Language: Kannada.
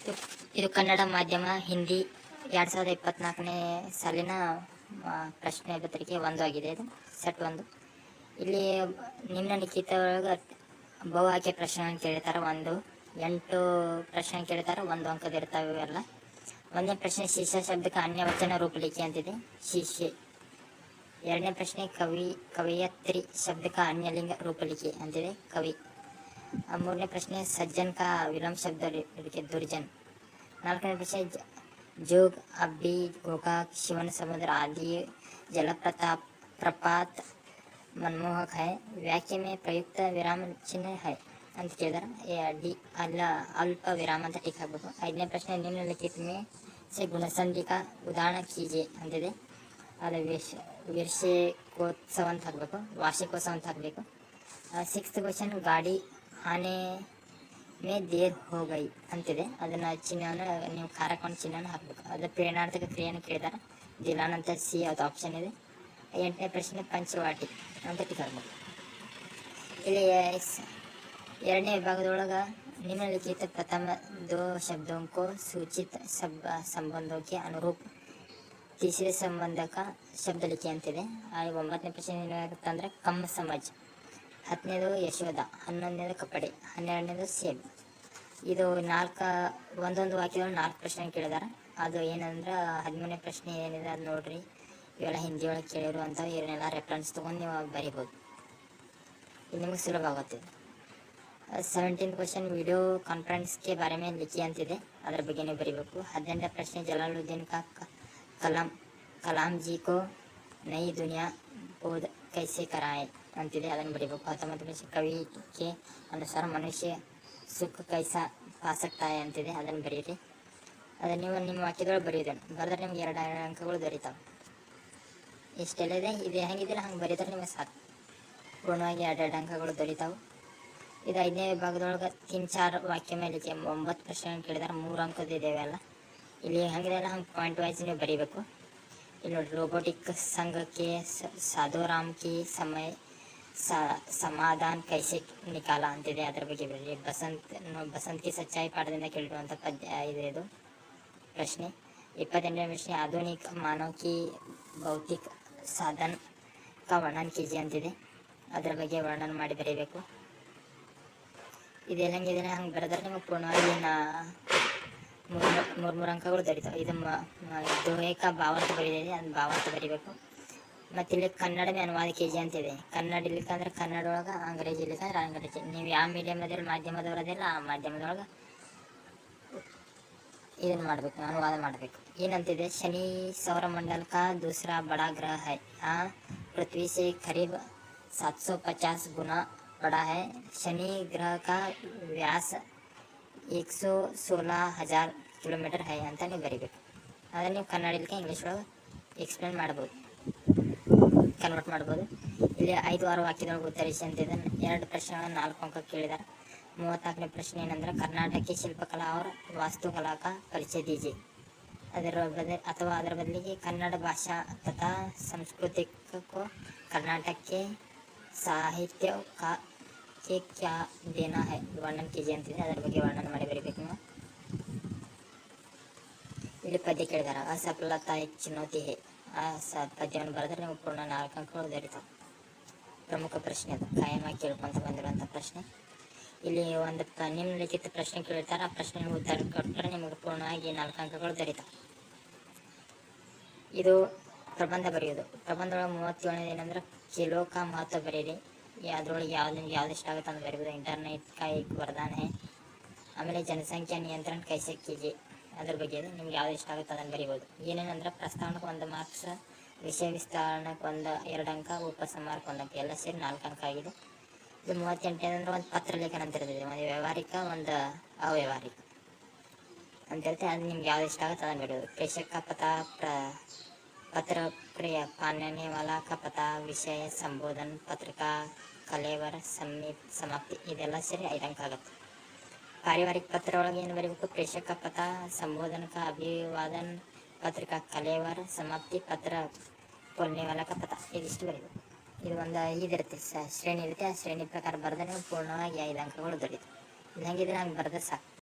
ಇದು ಇದು ಕನ್ನಡ ಮಾಧ್ಯಮ ಹಿಂದಿ 2024ನೇ ಸಾಲಿನ ಪ್ರಶ್ನೆ ಪತ್ರಿಕೆ 1 ಆಗಿದೆ. ಇದು ಸೆಟ್ 1. ಇಲ್ಲಿ ನಿಮ್ನಲಿಖಿತ ಒಳಗೆ ಬಹು ಆಯ್ಕೆ ಪ್ರಶ್ನೆ ಕೇಳ್ತಾರೆ. 8 ಪ್ರಶ್ನೆ ಕೇಳ್ತಾರೆ. 1 ಅಂಕದ ಇರ್ತಾವೆ ಇವೆಲ್ಲ. ಒಂದನೇ ಪ್ರಶ್ನೆ ಶಿಷ್ಯ ಶಬ್ದಕ್ಕೆ ಅನ್ಯವಚನ ರೂಪಲಿಕೆ ಅಂತಿದೆ, ಶಿಷ್ಯೆ. ಎರಡನೇ ಪ್ರಶ್ನೆ ಕವಿಯತ್ರಿ ಶಬ್ದಕ್ಕೆ ಅನ್ಯಲಿಂಗ ರೂಪಲಿಕೆ ಅಂತಿದೆ, ಕವಿ. ಮೂರನೇ ಪ್ರಶ್ನೆ ಸಜ್ಜನ್ ಕಾ ವಿಲಂಬ ಶಬ್ದ ಇದಕ್ಕೆ ದುರ್ಜನ್. ನಾಲ್ಕನೇ ಪ್ರಶ್ನೆ जोग अब्बी गोकाक शिवन समुद्र आदि जलप्रपात मनमोहक है, वाक्य में प्रयुक्त विराम चिन्ह है ಅಂತ ಕೇಳಿದಾರೆ. ಡಿ ಅಲ್ಲ ಅಲ್ಪ ವಿರಾಮ ಅಂತ ಟಿಕ್ ಹಾಕಬೇಕು. ಐದನೇ ಪ್ರಶ್ನೆ ನಿಮ್ನಲಿಖಿತ में से गुणसंधि का उदाहरण कीजिए ಅಂತಿದೆ. ಅದು ವಾರ್ಷಿಕೋತ್ಸವ ಅಂತ ಹಾಕಬೇಕು, ವಾರ್ಷಿಕೋತ್ಸವ ಅಂತ ಹಾಕಬೇಕು. ಸಿಕ್ಸ್ತ್ ಕ್ವಶನ್ ಗಾಡಿ ಆನೆ ಮೇ ದೇರ್ ಹೋಗೈ ಅಂತಿದೆ. ಅದನ್ನ ಚಿಹ್ನೆಯನ್ನು ನೀವು ಕಾರಕೊಂಡು ಚಿಹ್ನೆಯನ್ನು ಹಾಕಬೇಕು. ಅದು ಪ್ರೇರಣಾರ್ಥಕ ಕ್ರಿಯೆಯನ್ನು ಕೇಳಿದಾರೆ. ದಿಲಾನಂತ ಸಿ ಅದು ಆಪ್ಷನ್ ಇದೆ. ಎಂಟನೇ ಪ್ರಶ್ನೆ ಪಂಚವಾಟಿ ಅಂತ ಟಿಕ್. ಇಲ್ಲಿ ಎರಡನೇ ವಿಭಾಗದೊಳಗೆ निम्नलिखित प्रथम 2 शब्दों को सूचित संबंधों के अनुरूप तीसरे संबंध का शब्द लिखी ಅಂತಿದೆ. 9ನೇ ಪ್ರಶ್ನೆ ಏನಾಗುತ್ತಂದ್ರೆ ಕಮ್ಮ ಸಮಜ್. 10ನೇದು ಯಶೋಧ, 11ನೇದು ಕಪಡೆ, 12ನೇದು ಸೇಬ್. ಇದು ಒಂದೊಂದು ವಾಕ್ಯದಲ್ಲಿ 4 ಪ್ರಶ್ನೆ ಕೇಳಿದಾರೆ. ಅದು ಏನಂದ್ರೆ 13ನೇ ಪ್ರಶ್ನೆ ಏನಿದೆ ಅದು ನೋಡ್ರಿ. ಇವೆಲ್ಲ ಹಿಂದಿ ಒಳಗೆ ಕೇಳಿರುವಂಥವು. ಇವನ್ನೆಲ್ಲ ರೆಫರೆನ್ಸ್ ತೊಗೊಂಡು ನೀವು ಬರಿಬೋದು, ಇದು ನಿಮಗೆ ಸುಲಭ ಆಗುತ್ತೆ. 17th क्वेश्चन वीडियो कॉन्फ्रेंस के बारे में लिखी ಅಂತಿದೆ, ಅದರ ಬಗ್ಗೆ ನೀವು ಬರೀಬೇಕು. 18ನೇ ಪ್ರಶ್ನೆ ಜಲಾಲುದ್ದೀನ್ का कलाम जी को नई दुनिया बोध कैसे कराए ಅಂತಿದೆ, ಅದನ್ನು ಬರೀಬೇಕು. 19ನೇ ಪ್ರಶ್ನೆ ಕವಿ के अनुसार मनुष्य सुख कैसा पा सकता है ಅಂತಿದೆ, ಅದನ್ನು ಬರೀರಿ. ಅದನ್ನು ನೀವು ನಿಮ್ಮ ವಾಕ್ಯದೊಳಗೆ ಬರೆಯೋದನ್ನು ಬರೆದ್ರೆ ನಿಮ್ಗೆ 2 ಅಂಕಗಳು ದೊರೀತಾವೆ. ಇಷ್ಟೆಲ್ಲ ಇದೆ. ಇದು ಹೆಂಗಿದಿಲ್ಲ ಹಂಗೆ ಬರೀತಾರೆ ನಿಮಗೆ ಸಾಕು, ಪೂರ್ಣವಾಗಿ 2 ಅಂಕಗಳು ದೊರೀತಾವೆ. ಇದು 5ನೇ ವಿಭಾಗದೊಳಗೆ 3-4 ವಾಕ್ಯ ಮೇಲೆ 9 ಪ್ರಶ್ನೆ ಕೇಳಿದಾರೆ. 3 ಅಂಕದ ಇದ್ದೇವೆ ಎಲ್ಲ. ಇಲ್ಲಿ ಹಂಗಿದೆಲ್ಲ ಹಂಗೆ ಪಾಯಿಂಟ್ ವೈಸ್ ನೀವು ಬರೀಬೇಕು. ಇಲ್ಲಿ ನೋಡಿ, रोबोटिक संघ के साधोराम की समय समाधान कैसे निकाला ಅಂತಿದೆ, ಅದರ ಬಗ್ಗೆ ಬರೀರಿ. ಬಸಂತ್ ಕಿ ಸಚ್ಚಾಯಿ ಪಾಠದಿಂದ ಕೇಳಿರುವಂಥ ಪದ್ಯ ಇದು ಪ್ರಶ್ನೆ. 28ನೇ ಪ್ರಶ್ನೆ ಆಧುನಿಕ ಮಾನವ ಕಿ ಭೌತಿಕ ಸಾಧನ का वर्णन कीजिए ಅಂತಿದೆ, ಅದರ ಬಗ್ಗೆ ವರ್ಣನೆ ಮಾಡಿ ಬರೀಬೇಕು. ಇದೆಲ್ಲ ಹಂಗಿದ್ರೆ ಹಂಗೆ ಬರೆದ್ರೆ ನಿಮಗೆ ಪೂರ್ಣವಾಗಿ ಮೂರು ಅಂಕಗಳು ದೊರೀತಾವೆ. ಇದು ದೋಹೆಕ ಭಾವಾರ್ಥ ಬರೀದಿದೆ, ಅದನ್ನ ಭಾವಾರ್ಥ ಬರೀಬೇಕು. ಮತ್ತು ಇಲ್ಲಿ ಕನ್ನಡ ಅನುವಾದ ಕೆ.ಜಿ ಅಂತಿದೆ. ಕನ್ನಡ ಇರ್ಲಿಕ್ಕಂದ್ರೆ ಕನ್ನಡ ಒಳಗೆ, ಅಂಗ್ರೇಜಿ ಇರ್ಲಿಕ್ಕಂದ್ರೆ ಅಂಗ್ರೇಜಿ. ನೀವು ಯಾವ ಮೀಡಿಯಮದಲ್ಲಿ ಮಾಧ್ಯಮದವರದಿಲ್ಲ ಆ ಮಾಧ್ಯಮದೊಳಗೆ ಇದನ್ನು ಮಾಡಬೇಕು, ಅನುವಾದ ಮಾಡಬೇಕು. ಏನಂತಿದೆ, ಶನಿ ಸೌರಮಂಡಲ का दूसरा बड़ा ग्रह है, पृथ्वी से करीब 750 गुना बड़ा है. शनि ग्रह का व्यास 116,000 ಕಿಲೋಮೀಟರ್ है ಅಂತ ನೀವು ಬರೀಬೇಕು. ಅದನ್ನು ನೀವು ಕನ್ನಡಕ್ಕೆ ಇಂಗ್ಲೀಷ್ ಒಳಗೆ ಎಕ್ಸ್ಪ್ಲೇನ್ ಮಾಡ್ಬೋದು, ಕನ್ವರ್ಟ್ ಮಾಡ್ಬೋದು. ಇಲ್ಲಿ 5-6 ವಾಕ್ಯದೊಳಗೆ ಉತ್ತರಿಸಿ ಅಂತಿದೆ. 2 ಪ್ರಶ್ನೆಗಳನ್ನು 4 ಅಂಕ ಕೇಳಿದ್ದಾರೆ. 34ನೇ ಪ್ರಶ್ನೆ ಏನಂದ್ರೆ ಕರ್ನಾಟಕ ಶಿಲ್ಪಕಲಾ और वास्तुकला का परिचय दीजिए. ಅದರ ಬದಲಿಗೆ ಕನ್ನಡ ಭಾಷಾ तथा संस्कृति को कर्नाटक के ಸಾಹಿತ್ಯ के क्या देना है ವರ್ಣನೆ कीजिए ಅಂತಿದೆ, ಅದರ ಬಗ್ಗೆ ವರ್ಣನೆ ಮಾಡಿ ಬರೀಬೇಕು ನೀವು. ಇಲ್ಲಿ ಪದ್ಯ ಕೇಳಿದಾರೆ, ಅಸಫಲತಾ एक चुनौती है. ಆ ಪದ್ಯವನ್ನು ಬರೆದ್ರೆ ನೀವು ಪೂರ್ಣ 4 ಅಂಕಗಳು ದೊರೀತಾವೆ. ಪ್ರಮುಖ ಪ್ರಶ್ನೆ ಅದು, ಕಾಯಮಾಗಿ ಕೇಳ್ಕೊಂತ ಬಂದಿರುವಂಥ ಪ್ರಶ್ನೆ. ಇಲ್ಲಿ ಒಂದು ನಿಮ್ನಲಿಖಿತ ಪ್ರಶ್ನೆ ಕೇಳ್ತಾರೆ, ಆ ಪ್ರಶ್ನೆ ಉತ್ತರ ಕೊಟ್ಟರೆ ನಿಮಗೆ ಪೂರ್ಣವಾಗಿ 4 ಅಂಕಗಳು ದೊರೀತಾವೆ. ಇದು ಪ್ರಬಂಧ ಬರೆಯೋದು. ಪ್ರಬಂಧದೊಳಗೆ 37ನೇದು ಏನಂದ್ರೆ ಕಿಲೋ ಕಾ ಮಹತ್ವ ಬರೀರಿ. ಅದ್ರೊಳಗೆ ಯಾವ್ದು ಇಷ್ಟ ಆಗುತ್ತೆ ಅಂತ ಬರೀಬೋದು. ಇಂಟರ್ನೆಟ್ ಕಾ ಏಕ್ ವರದಾನ ಹೈ. ಆಮೇಲೆ ಜನಸಂಖ್ಯಾ ನಿಯಂತ್ರಣ ಕೈಸೆ ಕೀಜಿಯೆ, ಅದ್ರ ಬಗ್ಗೆ ನಿಮ್ಗೆ ಯಾವ್ದು ಇಷ್ಟ ಆಗುತ್ತೆ ಅದನ್ನು ಬರಿಬೋದು. ಏನೇನಂದ್ರೆ ಪ್ರಸ್ತಾವನಕ್ಕೆ 1 ಮಾರ್ಕ್ಸ್, ವಿಷಯ ವಿಸ್ತರಣಕ್ಕೆ 2 ಅಂಕ, ಉಪಸಂಹಾರಕ್ಕೆ 1 ಅಂಕ, ಎಲ್ಲ ಸೇರಿ 4 ಅಂಕ ಆಗಿದೆ. ಇದು 38 ಏನಂದ್ರೆ ಒಂದು ಪತ್ರ ಲೇಖನ ಅಂತ ಇರ್ತದೆ, ಒಂದು ವ್ಯಾವಹಾರಿಕ ಒಂದು ಅವ್ಯವಹಾರಿಕ ಅಂತ ಇರುತ್ತೆ. ಅದು ನಿಮ್ಗೆ ಯಾವ್ದು ಇಷ್ಟ ಆಗುತ್ತೆ ಅದನ್ನು ಬರೆಯೋದು. ಪ್ರೇಷಕ पत्र प्रिय पाने वाला का पता, विषय संबोधन, पत्रिका कलेवर समाप्ति, ಇದೆಲ್ಲ ಸೇರಿ 5 ಅಂಕ ಆಗುತ್ತೆ. ಪಾರಿವಾರಿಕ ಪತ್ರ ಒಳಗೆ ಏನು ಬರೀಬೇಕು, ಪ್ರೇಷಕ ಪಥ, ಸಂಬೋಧನ का अभिवादन, पत्रिका कलेवर समाप्ति, पत्र बोलने वाला का पता, ಇದಿಷ್ಟು ಬರೀಬೇಕು. ಇದು ಒಂದು ಇದಿರುತ್ತೆ, ಶ್ರೇಣಿ ಇರುತ್ತೆ. ಆ ಶ್ರೇಣಿ ಪ್ರಕಾರ ಬರೆದ್ರೆ ಪೂರ್ಣವಾಗಿ 5 ಅಂಕಗಳು ದೊರೀತವೆ. ಇದು ಹಂಗಿದ್ರೆ ಹಂಗೆ ಬರೆದ್ರೆ ಸಾಕು.